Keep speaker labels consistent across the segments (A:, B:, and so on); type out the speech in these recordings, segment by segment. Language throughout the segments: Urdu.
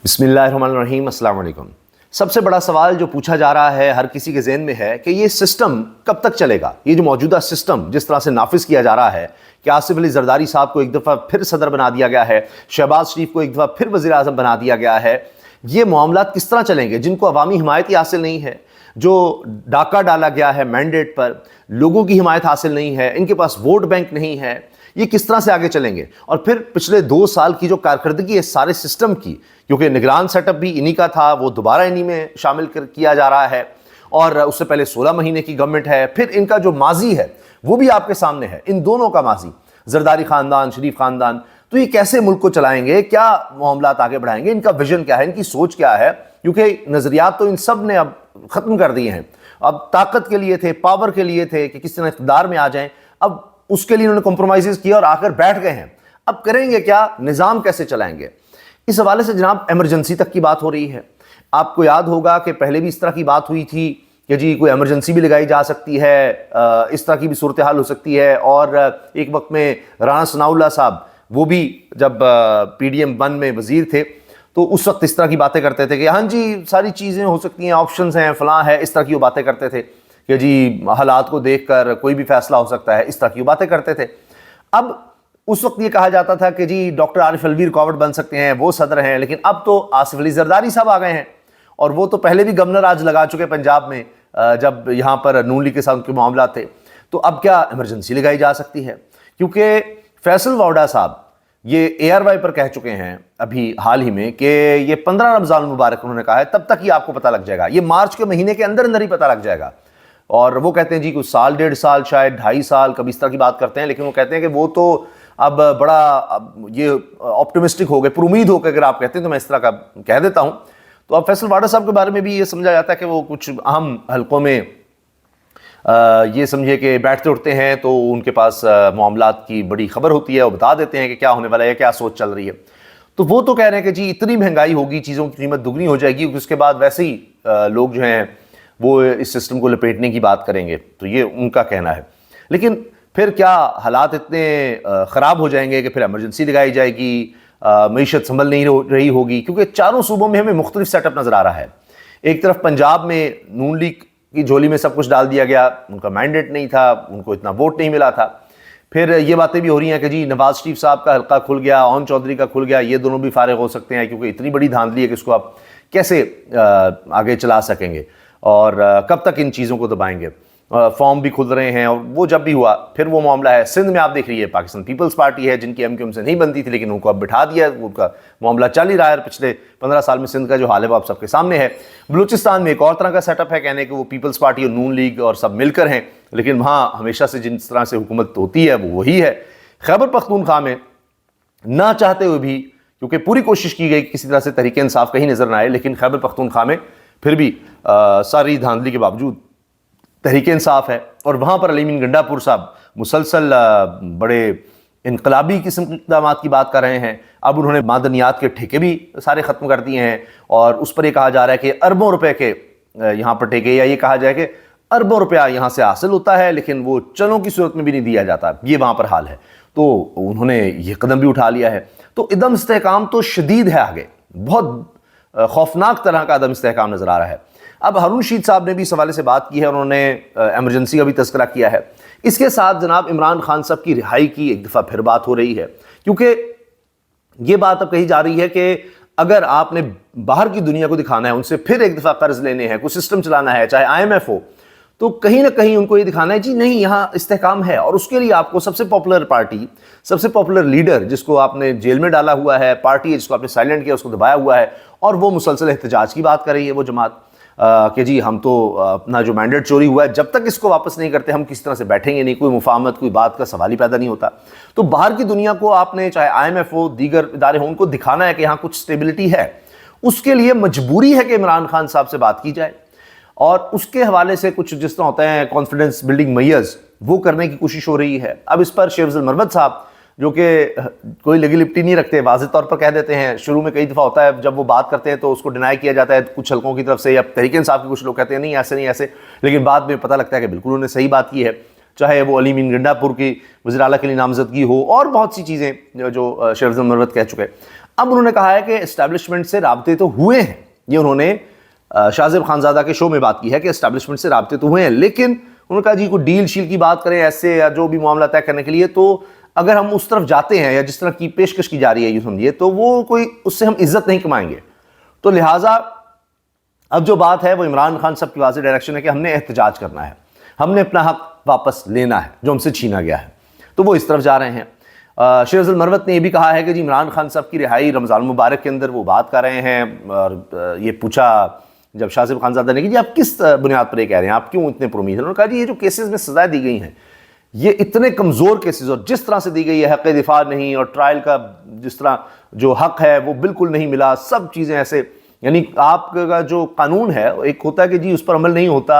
A: بسم اللہ الرحمن الرحیم، السلام علیکم۔ سب سے بڑا سوال جو پوچھا جا رہا ہے ہر کسی کے ذہن میں ہے کہ یہ سسٹم کب تک چلے گا؟ یہ جو موجودہ سسٹم جس طرح سے نافذ کیا جا رہا ہے کہ آصف علی زرداری صاحب کو ایک دفعہ پھر صدر بنا دیا گیا ہے، شہباز شریف کو ایک دفعہ پھر وزیر اعظم بنا دیا گیا ہے، یہ معاملات کس طرح چلیں گے؟ جن کو عوامی حمایت ہی حاصل نہیں ہے، جو ڈاکہ ڈالا گیا ہے مینڈیٹ پر، لوگوں کی حمایت حاصل نہیں ہے، ان کے پاس ووٹ بینک نہیں ہے، یہ کس طرح سے آگے چلیں گے؟ اور پھر پچھلے 2 سال کی جو کارکردگی ہے سارے سسٹم کی، کیونکہ نگران سیٹ اپ بھی انہی کا تھا، وہ دوبارہ انہی میں شامل کیا جا رہا ہے، اور اس سے پہلے 16 مہینے کی گورنمنٹ ہے، پھر ان کا جو ماضی ہے وہ بھی آپ کے سامنے ہے، ان دونوں کا ماضی، زرداری خاندان، شریف خاندان، تو یہ کیسے ملک کو چلائیں گے؟ کیا معاملات آگے بڑھائیں گے؟ ان کا ویژن کیا ہے؟ ان کی سوچ کیا ہے؟ کیونکہ نظریات تو ان سب نے اب ختم کر دیے ہیں، اب طاقت کے لیے تھے، پاور کے لیے تھے کہ کس طرح اقتدار میں آ جائیں، اب اس کے لیے انہوں نے کمپرومائزز کیا اور آ کر بیٹھ گئے ہیں۔ اب کریں گے کیا؟ نظام کیسے چلائیں گے؟ اس حوالے سے جناب ایمرجنسی تک کی بات ہو رہی ہے۔ آپ کو یاد ہوگا کہ پہلے بھی اس طرح کی بات ہوئی تھی کہ جی کوئی ایمرجنسی بھی لگائی جا سکتی ہے، اس طرح کی بھی صورتحال ہو سکتی ہے، اور ایک وقت میں رانا ثناء اللہ صاحب وہ بھی جب پی ڈی ایم 1 میں وزیر تھے تو اس وقت اس طرح کی باتیں کرتے تھے کہ ہاں جی ساری چیزیں ہو سکتی ہیں، آپشنز ہیں، فلاں ہے، اس طرح کی وہ باتیں کرتے تھے کہ جی حالات کو دیکھ کر کوئی بھی فیصلہ ہو سکتا ہے، اس طرح کی باتیں کرتے تھے۔ اب اس وقت یہ کہا جاتا تھا کہ جی ڈاکٹر عارف الویر کاوڑ بن سکتے ہیں، وہ صدر ہیں، لیکن اب تو آصف علی زرداری صاحب آ گئے ہیں، اور وہ تو پہلے بھی گورنر آج لگا چکے پنجاب میں جب یہاں پر نون لیگ کے ساتھ کے معاملات تھے، تو اب کیا ایمرجنسی لگائی جا سکتی ہے؟ کیونکہ فیصل واؤڈا صاحب یہ اے آر وائی پر کہہ چکے ہیں ابھی حال ہی میں کہ یہ 15 رمضان المبارک انہوں نے کہا ہے، تب تک یہ آپ کو پتہ لگ جائے گا، یہ مارچ کے مہینے کے اندر اندر ہی پتہ لگ جائے گا۔ اور وہ کہتے ہیں جی کچھ سال، 1.5 سال، شاید 2.5 سال، کبھی اس طرح کی بات کرتے ہیں، لیکن وہ کہتے ہیں کہ وہ تو اب بڑا یہ آپٹمسٹک ہو گئے، پر امید ہو کہ اگر آپ کہتے ہیں تو میں اس طرح کا کہہ دیتا ہوں۔ تو اب فیصل واؤڈا صاحب کے بارے میں بھی یہ سمجھا جاتا ہے کہ وہ کچھ اہم حلقوں میں یہ سمجھے کہ بیٹھتے اٹھتے ہیں تو ان کے پاس معاملات کی بڑی خبر ہوتی ہے، وہ بتا دیتے ہیں کہ کیا ہونے والا ہے، کیا سوچ چل رہی ہے۔ تو وہ تو کہہ رہے ہیں کہ جی اتنی مہنگائی ہوگی، چیزوں کی قیمت دگنی ہو جائے گی، کیونکہ اس کے بعد ویسے ہی لوگ جو ہیں وہ اس سسٹم کو لپیٹنے کی بات کریں گے، تو یہ ان کا کہنا ہے۔ لیکن پھر کیا حالات اتنے خراب ہو جائیں گے کہ پھر ایمرجنسی لگائی جائے گی، معیشت سنبھل نہیں رہی ہوگی؟ کیونکہ چاروں صوبوں میں ہمیں مختلف سیٹ اپ نظر آ رہا ہے۔ ایک طرف پنجاب میں نون لیگ کی جھولی میں سب کچھ ڈال دیا گیا، ان کا مینڈیٹ نہیں تھا، ان کو اتنا ووٹ نہیں ملا تھا۔ پھر یہ باتیں بھی ہو رہی ہیں کہ جی نواز شریف صاحب کا حلقہ کھل گیا، اون چودھری کا کھل گیا، یہ دونوں بھی فارغ ہو سکتے ہیں، کیونکہ اتنی بڑی دھاندلی ہے کہ اس کو آپ کیسے آگے چلا سکیں گے اور کب تک ان چیزوں کو دبائیں گے؟ فارم بھی کھل رہے ہیں، اور وہ جب بھی ہوا پھر وہ معاملہ ہے۔ سندھ میں آپ دیکھ رہی ہے پاکستان پیپلز پارٹی ہے جن کی ایم سے نہیں بنتی تھی، لیکن ان کو اب بٹھا دیا، ان کا معاملہ چل ہی رہا ہے۔ پچھلے 15 سال میں سندھ کا جو حال ہے وہ آپ سب کے سامنے ہے۔ بلوچستان میں ایک اور طرح کا سیٹ اپ ہے، کہنے کہ وہ پیپلز پارٹی اور نون لیگ اور سب مل کر ہیں، لیکن وہاں ہمیشہ سے جس طرح سے حکومت ہوتی ہے وہ وہی ہے۔ خیبر پختونخوا میں نہ چاہتے ہوئے بھی، کیونکہ پوری کوشش کی گئی کسی طرح سے تحریک انصاف کہیں نظر نہ آئے، لیکن خیبر پختونخوا میں پھر بھی ساری دھاندلی کے باوجود تحریک انصاف ہے، اور وہاں پر علی امین گنڈا پور صاحب مسلسل بڑے انقلابی قسم کے اقدامات کی بات کر رہے ہیں۔ اب انہوں نے معدنیات کے ٹھیکے بھی سارے ختم کر دیے ہیں، اور اس پر یہ کہا جا رہا ہے کہ اربوں روپے کے یہاں پر ٹھیکے، یا یہ کہا جائے کہ اربوں روپیہ یہاں سے حاصل ہوتا ہے لیکن وہ چلوں کی صورت میں بھی نہیں دیا جاتا، یہ وہاں پر حال ہے۔ تو انہوں نے یہ قدم بھی اٹھا لیا ہے، تو عدم استحکام تو شدید ہے، آگے بہت خوفناک طرح کا عدم استحکام نظر آ رہا ہے۔ اب ہارون رشید صاحب نے بھی اس حوالے سے بات کی ہے، انہوں نے ایمرجنسی کا بھی تذکرہ کیا ہے۔ اس کے ساتھ جناب عمران خان صاحب کی رہائی کی ایک دفعہ پھر بات ہو رہی ہے، کیونکہ یہ بات اب کہی جا رہی ہے کہ اگر آپ نے باہر کی دنیا کو دکھانا ہے، ان سے پھر ایک دفعہ قرض لینے ہیں، کوئی سسٹم چلانا ہے، چاہے آئی ایم ایف ہو، تو کہیں نہ کہیں ان کو یہ دکھانا ہے جی نہیں یہاں استحکام ہے، اور اس کے لیے آپ کو سب سے پاپولر پارٹی، سب سے پاپولر لیڈر جس کو آپ نے جیل میں ڈالا ہوا ہے، پارٹی جس کو آپ نے سائلنٹ کیا، اس کو دبایا ہوا ہے، اور وہ مسلسل احتجاج کی بات کر رہی ہے وہ جماعت کہ جی ہم تو اپنا جو مینڈیٹ چوری ہوا ہے جب تک اس کو واپس نہیں کرتے ہم کس طرح سے بیٹھیں گے نہیں، کوئی مفاہمت، کوئی بات کا سوال ہی پیدا نہیں ہوتا۔ تو باہر کی دنیا کو آپ نے، چاہے آئی ایم ایف ہو، دیگر ادارے ہوں، ان کو دکھانا ہے کہ یہاں کچھ سٹیبلٹی ہے، اس کے لیے مجبوری ہے کہ عمران خان صاحب سے بات کی جائے، اور اس کے حوالے سے کچھ جس طرح ہوتا ہے کانفیڈنس بلڈنگ میئرز وہ کرنے کی کوشش ہو رہی ہے۔ اب اس پر شیخ افضل مروت صاحب جو کہ کوئی لگی لپٹی نہیں رکھتے، واضح طور پر کہہ دیتے ہیں، شروع میں کئی دفعہ ہوتا ہے جب وہ بات کرتے ہیں تو اس کو ڈینائی کیا جاتا ہے کچھ حلقوں کی طرف سے، یا تحریک انصاف کے کچھ لوگ کہتے ہیں نہیں ایسے نہیں ایسے، لیکن بعد میں پتہ لگتا ہے کہ بالکل انہوں نے صحیح بات کی ہے، چاہے وہ علی امین گنڈا پور کی وزیر اعلیٰ کے لیے نامزدگی ہو، اور بہت سی چیزیں جو شیخ افضل مروت کہہ چکے۔ اب انہوں نے کہا ہے کہ اسٹیبلشمنٹ سے رابطے تو ہوئے ہیں، یہ انہوں نے شاہ زیب خانزادہ کے شو میں بات کی ہے کہ اسٹیبلشمنٹ سے رابطے تو ہوئے ہیں، لیکن انہوں نے کہا جی کوئی ڈیل شیل کی بات کریں ایسے یا جو بھی معاملہ طے کرنے کے لیے، تو اگر ہم اس طرف جاتے ہیں یا جس طرح کی پیشکش کی جا رہی ہے یہ سمجھیے، تو وہ کوئی اس سے ہم عزت نہیں کمائیں گے۔ تو لہٰذا اب جو بات ہے وہ عمران خان صاحب کی واضح ڈائریکشن ہے کہ ہم نے احتجاج کرنا ہے، ہم نے اپنا حق واپس لینا ہے جو ہم سے چھینا گیا ہے، تو وہ اس طرف جا رہے ہیں۔ شیخ افضل مروت نے یہ بھی کہا ہے کہ جی عمران خان صاحب کی رہائی رمضان المبارک کے اندر وہ بات کر رہے ہیں، اور یہ پوچھا جب شاہ زیب خانزادہ نے کہ جی آپ کس بنیاد پر یہ کہہ رہے ہیں، آپ کیوں اتنے پرامید ہیں؟ انہوں نے کہا جی یہ جو کیسز میں سزائیں دی گئی ہیں یہ اتنے کمزور کیسز، اور جس طرح سے دی گئی ہے حق دفاع نہیں، اور ٹرائل کا جس طرح جو حق ہے وہ بالکل نہیں ملا، سب چیزیں ایسے، یعنی آپ کا جو قانون ہے ایک ہوتا ہے کہ جی اس پر عمل نہیں ہوتا،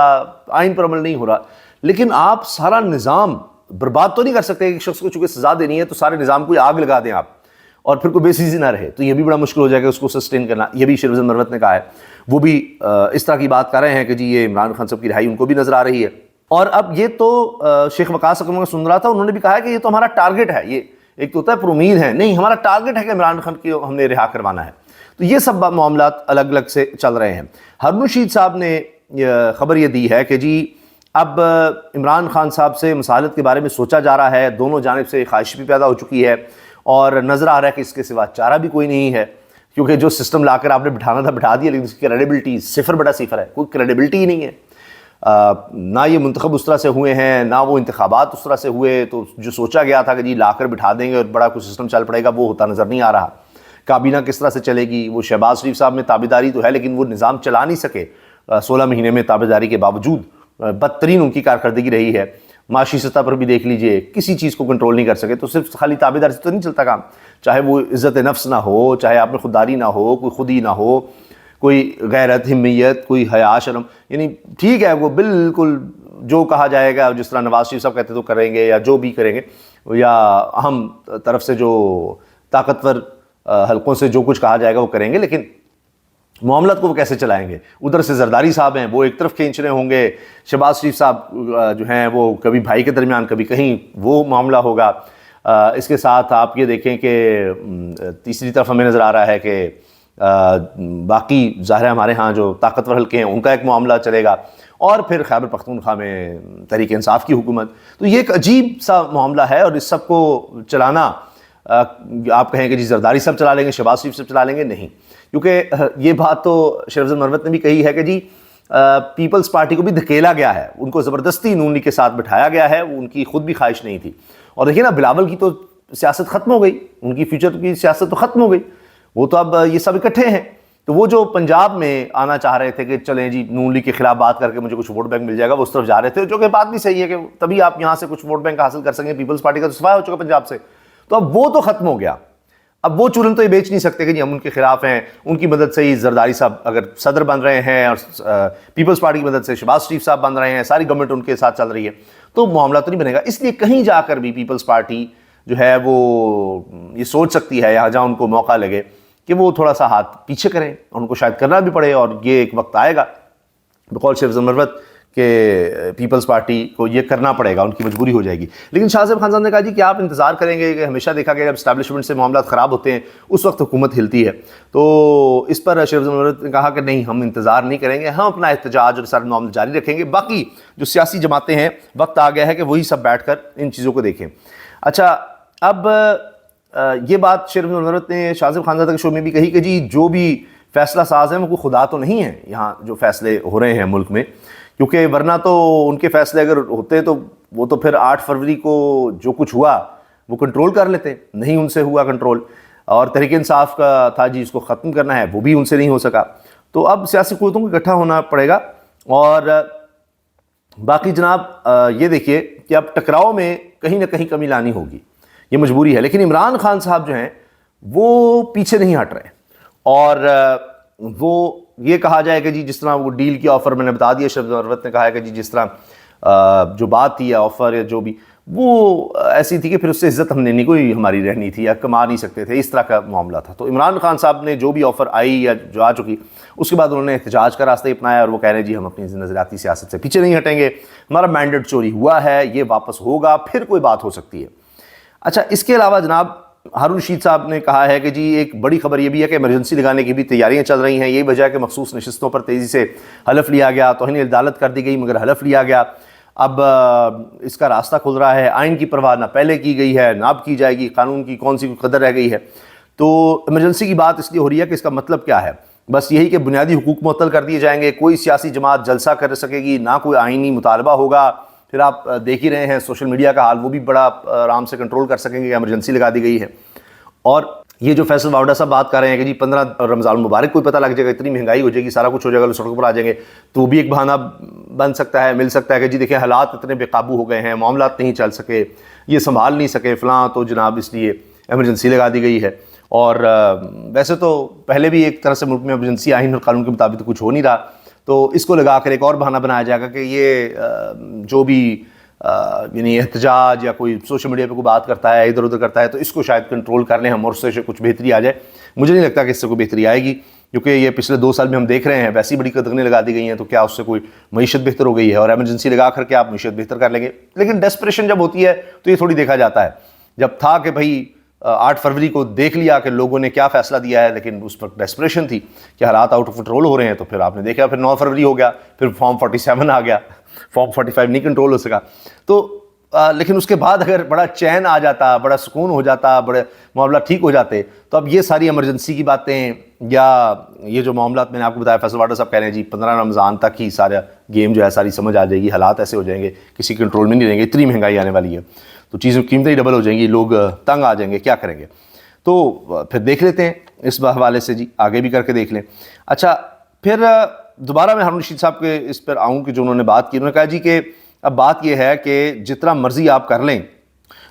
A: آئین پر عمل نہیں ہو رہا، لیکن آپ سارا نظام برباد تو نہیں کر سکتے۔ ایک شخص کو چونکہ سزا دینی ہے تو سارے نظام کو آگ لگا دیں آپ، اور پھر کوئی بیسیزی نہ رہے، تو یہ بھی بڑا مشکل ہو جائے گا اس کو سسٹین کرنا۔ یہ بھی شیخ افضل مروت نے کہا ہے، وہ بھی اس طرح کی بات کر رہے ہیں کہ جی یہ عمران خان صاحب کی رہائی ان کو بھی نظر آ رہی ہے۔ اور اب یہ تو شیخ وقاص اکرم کا سن رہا تھا، انہوں نے بھی کہا ہے کہ یہ تو ہمارا ٹارگٹ ہے، یہ ایک تو ہوتا ہے پر امید ہے، نہیں ہمارا ٹارگٹ ہے کہ عمران خان کی ہم نے رہا کروانا ہے۔ تو یہ سب معاملات الگ الگ سے چل رہے ہیں۔ ہارون رشید صاحب نے خبر یہ دی ہے کہ جی اب عمران خان صاحب سے مصالحت کے بارے میں سوچا جا رہا ہے، دونوں جانب سے خواہش بھی پیدا ہو چکی ہے، اور نظر آ رہا ہے کہ اس کے سوا چارہ بھی کوئی نہیں ہے، کیونکہ جو سسٹم لا کر آپ نے بٹھانا تھا بٹھا دیا، لیکن اس کی کریڈیبلٹی صفر بٹا صفر ہے، کوئی کریڈیبلٹی ہی نہیں ہے۔ نہ یہ منتخب اس طرح سے ہوئے ہیں، نہ وہ انتخابات اس طرح سے ہوئے، تو جو سوچا گیا تھا کہ جی لا کر بٹھا دیں گے اور بڑا کوئی سسٹم چل پڑے گا، وہ ہوتا نظر نہیں آ رہا۔ کابینہ کس طرح سے چلے گی، وہ شہباز شریف صاحب میں تابعداری تو ہے لیکن وہ نظام چلا نہیں سکے، 16 مہینے میں تابعداری کے باوجود بدترین ان کی کارکردگی رہی ہے۔ معاشی سطح پر بھی دیکھ لیجئے، کسی چیز کو کنٹرول نہیں کر سکے، تو صرف خالی تابعداری سے تو نہیں چلتا کام، چاہے وہ عزت نفس نہ ہو، چاہے آپ میں خودداری نہ ہو، کوئی خودی نہ ہو، کوئی غیرت، حمیت، کوئی حیا، شرم، یعنی ٹھیک ہے وہ بالکل جو کہا جائے گا، جس طرح نواز شریف صاحب کہتے تو کریں گے، یا جو بھی کریں گے، یا اہم طرف سے جو طاقتور حلقوں سے جو کچھ کہا جائے گا وہ کریں گے، لیکن معاملات کو وہ کیسے چلائیں گے؟ ادھر سے زرداری صاحب ہیں، وہ ایک طرف کھینچ رہے ہوں گے، شہباز شریف صاحب جو ہیں وہ کبھی بھائی کے درمیان، کبھی کہیں وہ معاملہ ہوگا۔ اس کے ساتھ آپ یہ دیکھیں کہ تیسری طرف ہمیں نظر آ رہا ہے کہ باقی ظاہر ہے ہمارے ہاں جو طاقتور حلقے ہیں ان کا ایک معاملہ چلے گا، اور پھر خیبر پختونخوا میں تحریک انصاف کی حکومت۔ تو یہ ایک عجیب سا معاملہ ہے، اور اس سب کو چلانا آپ کہیں کہ جی زرداری صاحب چلا لیں گے، شہباز شریف صاحب چلا لیں گے، نہیں، کیونکہ یہ بات تو شیخ افضل مروت نے بھی کہی ہے کہ جی پیپلز پارٹی کو بھی دھکیلا گیا ہے، ان کو زبردستی نون لیگ کے ساتھ بٹھایا گیا ہے، ان کی خود بھی خواہش نہیں تھی۔ اور دیکھیے نا بلاول کی تو سیاست ختم ہو گئی، ان کی فیوچر کی سیاست تو ختم ہو گئی، وہ تو اب یہ سب اکٹھے ہیں۔ تو وہ جو پنجاب میں آنا چاہ رہے تھے کہ چلیں جی نون لیگ کے خلاف بات کر کے مجھے کچھ ووٹ بینک مل جائے گا، وہ اس طرف جا رہے تھے، جو کہ بات بھی صحیح ہے کہ تبھی آپ یہاں سے کچھ ووٹ بینک حاصل کر سکیں، پیپلز پارٹی کا تو صفائی ہو چکا پنجاب سے، تو اب وہ تو ختم ہو گیا۔ اب وہ چورن تو یہ بیچ نہیں سکتے کہ جی ہم ان کے خلاف ہیں، ان کی مدد سے ہی زرداری صاحب اگر صدر بن رہے ہیں، اور پیپلز پارٹی کی مدد سے شہباز شریف صاحب بن رہے ہیں، ساری گورنمنٹ ان کے ساتھ چل رہی ہے، تو معاملہ تو نہیں بنے گا۔ اس لیے کہیں جا کر بھی پیپلز پارٹی جو ہے وہ یہ سوچ سکتی ہے، یہاں جہاں ان کو موقع لگے کہ وہ تھوڑا سا ہاتھ پیچھے کریں، اور ان کو شاید کرنا بھی پڑے، اور یہ ایک وقت آئے گا بقول شیخ افضل مروت کہ پیپلز پارٹی کو یہ کرنا پڑے گا، ان کی مجبوری ہو جائے گی۔ لیکن شاہ زیب خانزادہ نے کہا جی کہ آپ انتظار کریں گے، کہ ہمیشہ دیکھا گیا جب اسٹیبلشمنٹ سے معاملات خراب ہوتے ہیں اس وقت حکومت ہلتی ہے، تو اس پر شیخ افضل مروت نے کہا کہ نہیں، ہم انتظار نہیں کریں گے، ہم اپنا احتجاج اور سارے معاملات جاری رکھیں گے، باقی جو سیاسی جماعتیں ہیں وقت آ گیا ہے کہ وہی سب بیٹھ کر ان چیزوں کو دیکھیں۔ اچھا، اب یہ بات شیخ افضل مروت نے شاہ زیب خانزادہ کے شو میں بھی کہی کہ جی جو بھی فیصلہ ساز ہیں وہ کوئی خدا تو نہیں ہے یہاں جو فیصلے ہو رہے ہیں ملک میں، کیونکہ ورنہ تو ان کے فیصلے اگر ہوتے تو وہ تو پھر 8 فروری کو جو کچھ ہوا وہ کنٹرول کر لیتے، نہیں ان سے ہوا کنٹرول، اور تحریک انصاف کا تھا جی اس کو ختم کرنا ہے، وہ بھی ان سے نہیں ہو سکا، تو اب سیاسی قوتوں کو اکٹھا ہونا پڑے گا۔ اور باقی جناب یہ دیکھیے کہ اب ٹکراؤ میں کہیں نہ کہیں کمی لانی ہوگی، یہ مجبوری ہے، لیکن عمران خان صاحب جو ہیں وہ پیچھے نہیں ہٹ رہے، اور وہ یہ کہا جائے کہ جی جس طرح وہ ڈیل کی آفر میں نے بتا دیا، شیخ افضل مروت نے کہا ہے کہ جی جس طرح جو بات تھی یا آفر یا جو بھی وہ ایسی تھی کہ پھر اس سے عزت ہم نے نہیں کوئی ہماری رہنی تھی یا کما نہیں سکتے تھے، اس طرح کا معاملہ تھا۔ تو عمران خان صاحب نے جو بھی آفر آئی یا جو آ چکی، اس کے بعد انہوں نے احتجاج کا راستہ اپنایا، اور وہ کہہ رہے ہیں جی ہم اپنی نظریاتی سیاست سے پیچھے نہیں ہٹیں گے، ہمارا مینڈیٹ چوری ہوا ہے، یہ واپس ہوگا، پھر کوئی بات ہو سکتی ہے۔ اچھا، اس کے علاوہ جناب ہارون رشید صاحب نے کہا ہے کہ جی ایک بڑی خبر یہ بھی ہے کہ ایمرجنسی لگانے کی بھی تیاریاں چل رہی ہیں، یہی وجہ ہے کہ مخصوص نشستوں پر تیزی سے حلف لیا گیا، توہین عدالت کر دی گئی مگر حلف لیا گیا۔ اب اس کا راستہ کھل رہا ہے، آئین کی پرواہ نہ پہلے کی گئی ہے نہ اب کی جائے گی، قانون کی کون سی قدر رہ گئی ہے۔ تو ایمرجنسی کی بات اس لیے ہو رہی ہے کہ اس کا مطلب کیا ہے؟ بس یہی کہ بنیادی حقوق معطل کر دیے جائیں گے، کوئی سیاسی جماعت جلسہ کر سکے گی، نہ کوئی آئینی مطالبہ ہوگا۔ پھر آپ دیکھ ہی رہے ہیں سوشل میڈیا کا حال، وہ بھی بڑا آرام سے کنٹرول کر سکیں گے کہ ایمرجنسی لگا دی گئی ہے۔ اور یہ جو فیصل واوڈا صاحب بات کر رہے ہیں کہ جی 15 رمضان المبارک کو پتہ لگ جائے گا، اتنی مہنگائی ہو جائے گی، سارا کچھ ہو جائے گا، لوگ سڑکوں پر آ جائیں گے، تو وہ بھی ایک بہانہ بن سکتا ہے، مل سکتا ہے کہ جی دیکھیں حالات اتنے بے قابو ہو گئے ہیں، معاملات نہیں چل سکے، یہ سنبھال نہیں سکے فلاں، تو جناب اس لیے ایمرجنسی لگا دی گئی ہے۔ اور ویسے تو پہلے بھی ایک طرح سے ملک میں ایمرجنسی آئین اور قانون کے مطابق کچھ ہو نہیں رہا، تو اس کو لگا کر ایک اور بہانہ بنایا جائے گا کہ یہ جو بھی یعنی احتجاج یا کوئی سوشل میڈیا پہ کوئی بات کرتا ہے ادھر ادھر کرتا ہے تو اس کو شاید کنٹرول کر لیں ہم اور اس سے کچھ بہتری آ جائے۔ مجھے نہیں لگتا کہ اس سے کوئی بہتری آئے گی، کیونکہ یہ پچھلے 2 سال میں ہم دیکھ رہے ہیں ویسی بڑی قدغنیں لگا دی گئی ہیں، تو کیا اس سے کوئی معیشت بہتر ہو گئی ہے؟ اور ایمرجنسی لگا کر کے آپ معیشت بہتر کر لیں گے؟ لیکن ڈیسپریشن جب ہوتی ہے تو یہ تھوڑی دیکھا جاتا ہے۔ جب تھا کہ بھائی 8 فروری کو دیکھ لیا کہ لوگوں نے کیا فیصلہ دیا ہے، لیکن اس پر ڈیسپریشن تھی کہ حالات آؤٹ آف کنٹرول ہو رہے ہیں، تو پھر آپ نے دیکھا پھر 9 فروری ہو گیا، پھر فارم 47 آ گیا، فارم 45 نہیں کنٹرول ہو سکا۔ تو لیکن اس کے بعد اگر بڑا چین آ جاتا، بڑا سکون ہو جاتا، بڑے معاملات ٹھیک ہو جاتے، تو اب یہ ساری ایمرجنسی کی باتیں یا یہ جو معاملات میں نے آپ کو بتایا، فیصل واڈا صاحب کہہ رہے ہیں جی 15 رمضان تک ہی سارا گیم جو ہے ساری سمجھ آ جائے گی، حالات ایسے ہو جائیں گے کسی کنٹرول میں نہیں رہیں گے، اتنی مہنگائی آنے والی ہے تو چیزوں کی قیمتیں ڈبل ہو جائیں گی، لوگ تنگ آ جائیں گے، کیا کریں گے؟ تو پھر دیکھ لیتے ہیں اس حوالے سے، جی آگے بھی کر کے دیکھ لیں۔ اچھا پھر دوبارہ میں ہارون رشید صاحب کے اس پر آؤں کہ جو انہوں نے بات کی، انہوں نے کہا جی کہ اب بات یہ ہے کہ جتنا مرضی آپ کر لیں،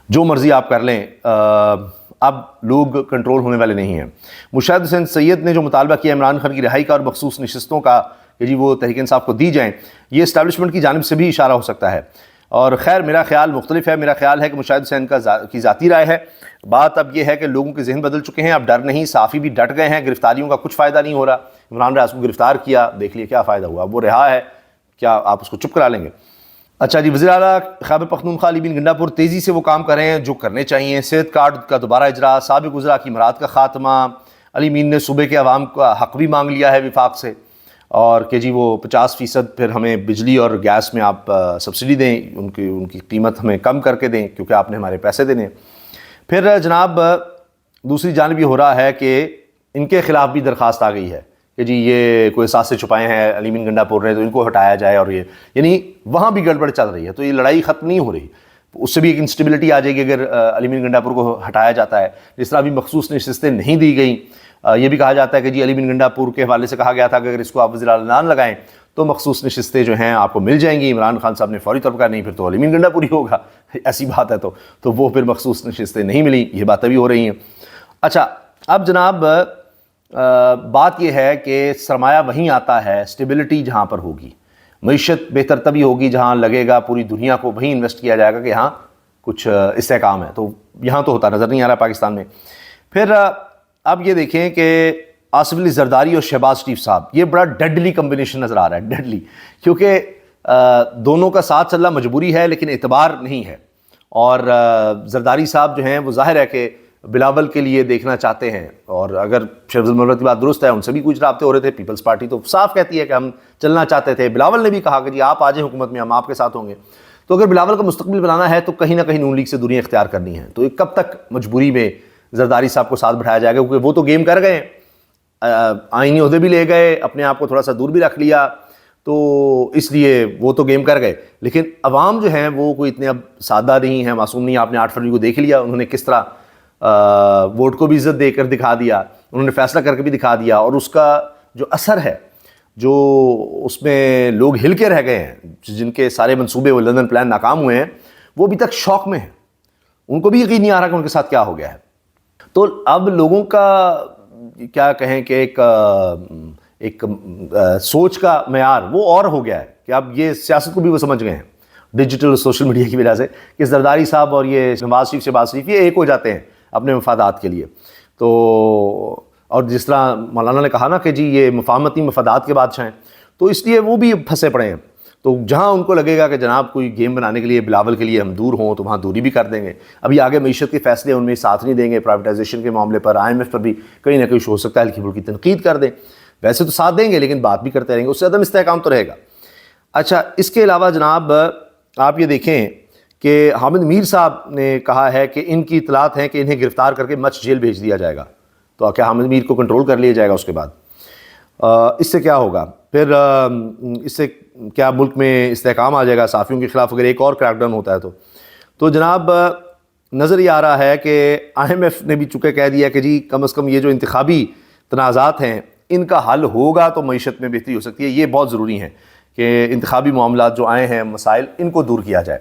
A: جو مرضی آپ کر لیں، اب لوگ کنٹرول ہونے والے نہیں ہیں۔ مشاہد حسین سید نے جو مطالبہ کیا عمران خان کی رہائی کا اور مخصوص نشستوں کا کہ جی وہ تحریک انصاف کو دی جائیں، یہ اسٹیبلشمنٹ کی جانب سے بھی اشارہ ہو سکتا ہے۔ اور خیر میرا خیال مختلف ہے، میرا خیال ہے کہ مشاہد حسین کی ذاتی رائے ہے۔ بات اب یہ ہے کہ لوگوں کے ذہن بدل چکے ہیں، اب ڈر نہیں، صحافی بھی ڈٹ گئے ہیں، گرفتاریوں کا کچھ فائدہ نہیں ہو رہا۔ عمران ریاض کو گرفتار کیا، دیکھ لیے کیا فائدہ ہوا، وہ رہا ہے، کیا آپ اس کو چپ کرا لیں گے؟ اچھا جی، وزیر اعلیٰ خیبر پختونخوا علی بن گنڈا پور تیزی سے وہ کام کریں ہیں جو کرنے چاہیے، صحت کارڈ کا دوبارہ اجرا، سابق وزراء کی مراد کا خاتمہ، علی مین نے صوبے کے عوام کا حق بھی مانگ لیا ہے وفاق سے، اور کہ جی وہ 50% پھر ہمیں بجلی اور گیس میں آپ سبسڈی دیں، ان کی قیمت ہمیں کم کر کے دیں کیونکہ آپ نے ہمارے پیسے دینے ہیں۔ پھر جناب دوسری جانب یہ ہو رہا ہے کہ ان کے خلاف بھی درخواست آ گئی ہے کہ جی یہ کوئی سازشیں چھپائے ہیں علی مین گنڈا پور نے، تو ان کو ہٹایا جائے، اور یہ یعنی وہاں بھی گڑبڑ چل رہی ہے، تو یہ لڑائی ختم نہیں ہو رہی، اس سے بھی ایک انسٹیبلٹی آ جائے گی اگر علی مین گنڈا پور کو ہٹایا جاتا ہے۔ جس طرح ابھی مخصوص نشستیں نہیں دی گئیں، یہ بھی کہا جاتا ہے کہ جی علی مین گنڈا پور کے حوالے سے کہا گیا تھا کہ اگر اس کو آپ وزیر اعلیٰ نہ لگائیں تو مخصوص نشستیں جو ہیں آپ کو مل جائیں گی۔ عمران خان صاحب نے فوری طور پر کہا نہیں پھر تو علی مین گنڈا پور ہی ہوگا، ایسی بات ہے تو وہ پھر مخصوص نشستیں نہیں ملیں، یہ باتیں بھی ہو رہی ہیں۔ اچھا اب جناب بات یہ ہے کہ سرمایہ وہیں آتا ہے، اسٹیبلٹی جہاں پر ہوگی، معیشت بہتر تبھی ہوگی جہاں لگے گا پوری دنیا کو وہیں انویسٹ کیا جائے گا کہ ہاں کچھ استحکام ہے، تو یہاں تو ہوتا نظر نہیں آ رہا پاکستان میں۔ پھر اب یہ دیکھیں کہ آصف علی زرداری اور شہباز شریف صاحب، یہ بڑا ڈیڈلی کمبینیشن نظر آ رہا ہے، ڈیڈلی، کیونکہ دونوں کا ساتھ چلنا مجبوری ہے لیکن اعتبار نہیں ہے۔ اور زرداری صاحب جو ہیں وہ ظاہر ہے کہ بلاول کے لیے دیکھنا چاہتے ہیں، اور اگر شیخ المرت کی بات درست ہے، ان سے بھی کچھ رابطے ہو رہے تھے، پیپلز پارٹی تو صاف کہتی ہے کہ ہم چلنا چاہتے تھے، بلاول نے بھی کہا کہ جی آپ آ جائیں حکومت میں، ہم آپ کے ساتھ ہوں گے۔ تو اگر بلاول کا مستقبل بنانا ہے تو کہیں نہ کہیں نون لیگ سے دوریاں اختیار کرنی ہیں، تو یہ کب تک مجبوری میں زرداری صاحب کو ساتھ بٹھایا جائے گا؟ کیونکہ وہ تو گیم کر گئے، آئینی عہدے بھی لے گئے، اپنے آپ کو تھوڑا سا دور بھی رکھ لیا، تو اس لیے وہ تو گیم کر گئے، لیکن عوام جو ہیں وہ کوئی اتنے اب سادہ نہیں ہیں، معصوم نہیں۔ آپ نے 8 فروری کو دیکھ لیا انہوں نے کس طرح ووٹ کو بھی عزت دے کر دکھا دیا، انہوں نے فیصلہ کر کے بھی دکھا دیا، اور اس کا جو اثر ہے، جو اس میں لوگ ہل کے رہ گئے ہیں، جن کے سارے منصوبے وہ لندن پلان ناکام ہوئے ہیں، وہ ابھی تک شوق میں ہیں، ان کو بھی یقین نہیں آ رہا کہ ان کے ساتھ کیا ہو گیا ہے۔ تو اب لوگوں کا کیا کہیں کہ ایک سوچ کا معیار وہ اور ہو گیا ہے کہ اب یہ سیاست کو بھی وہ سمجھ گئے ہیں ڈیجیٹل سوشل میڈیا کی وجہ سے، کہ زرداری صاحب اور یہ نواز شریف شہباز شریف یہ ایک ہو جاتے ہیں اپنے مفادات کے لیے۔ تو اور جس طرح مولانا نے کہا نا کہ جی یہ مفاہمتی مفادات کے بادشاہ ہیں، تو اس لیے وہ بھی پھنسے پڑے ہیں۔ تو جہاں ان کو لگے گا کہ جناب کوئی گیم بنانے کے لیے بلاول کے لیے ہم دور ہوں تو وہاں دوری بھی کر دیں گے. ابھی آگے معیشت کے فیصلے ان میں ساتھ نہیں دیں گے, پرائیویٹائزیشن کے معاملے پر IMF پر بھی کہیں نہ کہیں ہو سکتا ہے ہلکی پھلکی تنقید کر دیں. ویسے تو ساتھ دیں گے لیکن بات بھی کرتے رہیں گے, اس سے عدم استحکام تو رہے گا. اچھا, اس کے علاوہ جناب آپ یہ دیکھیں کہ حامد میر صاحب نے کہا ہے کہ ان کی اطلاعات ہیں کہ انہیں گرفتار کر کے مچ جیل بھیج دیا جائے گا. تو کیا حامد میر کو کنٹرول کر لیا جائے گا؟ اس کے بعد اس سے کیا ہوگا پھر؟ اس سے کیا ملک میں استحکام آ جائے گا صحافیوں کے خلاف اگر ایک اور کریک ڈاؤن ہوتا ہے تو جناب نظر یہ آ رہا ہے کہ IMF نے بھی چونکہ کہہ دیا کہ جی کم از کم یہ جو انتخابی تنازعات ہیں ان کا حل ہوگا تو معیشت میں بہتری ہو سکتی ہے. یہ بہت ضروری ہیں کہ انتخابی معاملات جو آئے ہیں مسائل ان کو دور کیا جائے.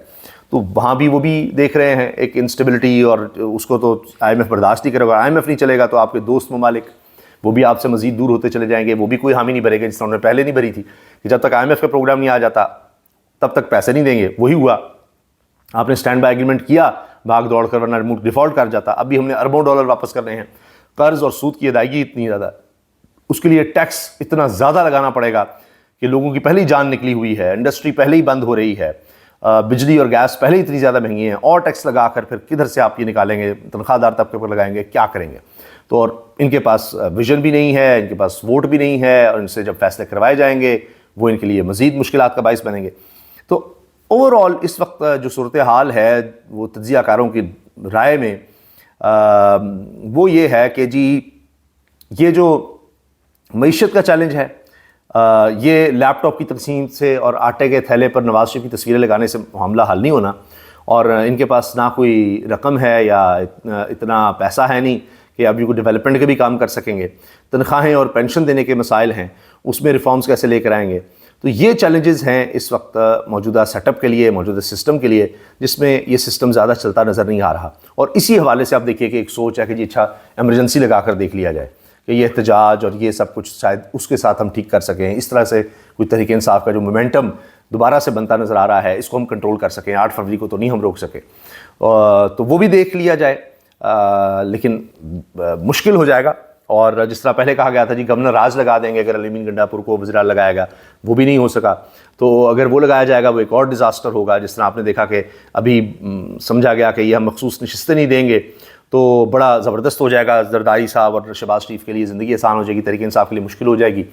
A: تو وہاں بھی وہ بھی دیکھ رہے ہیں ایک انسٹیبلٹی, اور اس کو تو IMF برداشت نہیں کرے گا. IMF نہیں چلے گا تو آپ کے دوست ممالک وہ بھی آپ سے مزید دور ہوتے چلے جائیں گے, وہ بھی کوئی حامی نہیں بھرے گا جس طرح انہوں نے پہلے نہیں بھری تھی کہ جب تک IMF کا پروگرام نہیں آ جاتا تب تک پیسے نہیں دیں گے. وہی ہوا, آپ نے اسٹینڈ بائی ایگریمنٹ کیا بھاگ دوڑ کر, ورنہ ملک ڈیفالٹ کر جاتا. ابھی ہم نے اربوں ڈالر واپس کرنے ہیں, قرض اور سود کی ادائیگی اتنی زیادہ, اس کے لیے ٹیکس اتنا زیادہ لگانا پڑے گا کہ لوگوں کی پہلے ہی جان نکلی ہوئی ہے, انڈسٹری پہلے ہی بند ہو رہی ہے, بجلی اور گیس پہلے ہی اتنی زیادہ مہنگی ہیں, اور ٹیکس لگا کر پھر کدھر سے آپ یہ نکالیں گے؟ تنخواہ دار طبقے پر لگائیں گے, کیا کریں گے؟ تو اور ان کے پاس ویژن بھی نہیں ہے, ان کے پاس ووٹ بھی نہیں ہے, اور ان سے جب فیصلے کروائے جائیں گے وہ ان کے لیے مزید مشکلات کا باعث بنیں گے. تو اوور آل اس وقت جو صورتحال ہے وہ تجزیہ کاروں کی رائے میں وہ یہ ہے کہ جی یہ جو معیشت کا چیلنج ہے, یہ لیپ ٹاپ کی تقسیم سے اور آٹے کے تھیلے پر نواز شریف کی تصویریں لگانے سے معاملہ حل نہیں ہونا. اور ان کے پاس نہ کوئی رقم ہے یا اتنا پیسہ ہے نہیں کہ ابھی کوئی ڈیولپمنٹ کے بھی کام کر سکیں گے. تنخواہیں اور پینشن دینے کے مسائل ہیں, اس میں ریفارمز کیسے لے کر آئیں گے؟ تو یہ چیلنجز ہیں اس وقت موجودہ سیٹ اپ کے لیے, موجودہ سسٹم کے لیے, جس میں یہ سسٹم زیادہ چلتا نظر نہیں آ رہا. اور اسی حوالے سے آپ دیکھیے کہ ایک سوچ ہے کہ جی اچھا ایمرجنسی لگا کر دیکھ لیا جائے کہ یہ احتجاج اور یہ سب کچھ شاید اس کے ساتھ ہم ٹھیک کر سکیں. اس طرح سے کوئی تحریک انصاف کا جو مومنٹم دوبارہ سے بنتا نظر آ رہا ہے اس کو ہم کنٹرول کر سکیں. 8 فروری کو تو نہیں ہم روک سکے, تو وہ بھی دیکھ لیا جائے, لیکن مشکل ہو جائے گا. اور جس طرح پہلے کہا گیا تھا جی گورنر راج لگا دیں گے اگر علی امین گنڈا پور کو وزیر اعلیٰ لگائے گا, وہ بھی نہیں ہو سکا. تو اگر وہ لگایا جائے گا وہ ایک اور ڈیزاسٹر ہوگا. جس طرح آپ نے دیکھا کہ ابھی سمجھا گیا کہ یہ ہم مخصوص نشستیں نہیں دیں گے تو بڑا زبردست ہو جائے گا زرداری صاحب اور شہباز شریف کے لیے, زندگی آسان ہو جائے گی, تحریک انصاف کے لیے مشکل ہو جائے گی.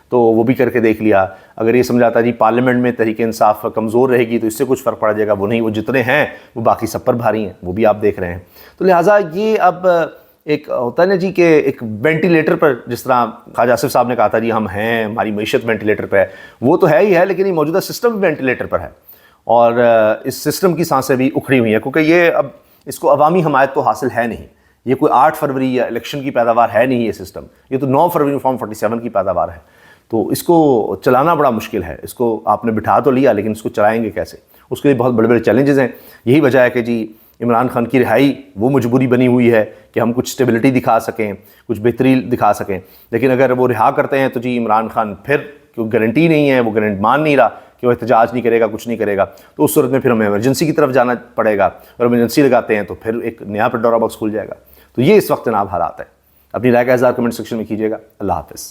A: تو وہ بھی کر کے دیکھ لیا. اگر یہ سمجھاتا جی پارلیمنٹ میں تحریک انصاف کمزور رہے گی تو اس سے کچھ فرق پڑ جائے گا, وہ نہیں, وہ جتنے ہیں وہ باقی سب پر بھاری ہیں, وہ بھی آپ دیکھ رہے ہیں. تو لہٰذا یہ اب ایک ہوتا ہے نا جی کہ ایک وینٹیلیٹر پر, جس طرح خواجہ آصف صاحب نے کہا تھا جی ہم ہیں, ہماری معیشت وینٹیلیٹر پہ ہے, وہ تو ہے ہی ہے, لیکن یہ موجودہ سسٹم وینٹیلیٹر پر ہے. اور اس سسٹم کی سانسیں بھی اکھڑی ہوئی ہیں کیونکہ یہ اب اس کو عوامی حمایت تو حاصل ہے نہیں. یہ کوئی 8 فروری یا الیکشن کی پیداوار ہے نہیں یہ سسٹم, یہ تو 9 فروری فارم 47 کی پیداوار ہے. تو اس کو چلانا بڑا مشکل ہے. اس کو آپ نے بٹھا تو لیا لیکن اس کو چلائیں گے کیسے؟ اس کے لیے بہت بڑے بڑے چیلنجز ہیں. یہی وجہ ہے کہ جی عمران خان کی رہائی وہ مجبوری بنی ہوئی ہے کہ ہم کچھ اسٹیبلٹی دکھا سکیں, کچھ بہتری دکھا سکیں. لیکن اگر وہ رہا کرتے ہیں تو جی عمران خان پھر کوئی گارنٹی نہیں ہے, وہ گارنٹ مان نہیں رہا کہ وہ احتجاج نہیں کرے گا, کچھ نہیں کرے گا. تو اس صورت میں پھر ہمیں ایمرجنسی کی طرف جانا پڑے گا, اور ایمرجنسی لگاتے ہیں تو پھر ایک نیا پنڈورا باکس کھل جائے گا. تو یہ اس وقت جناب حالات ہے. اپنی رائے کا اظہار کمنٹ سیکشن میں کیجیے گا. اللہ حافظ.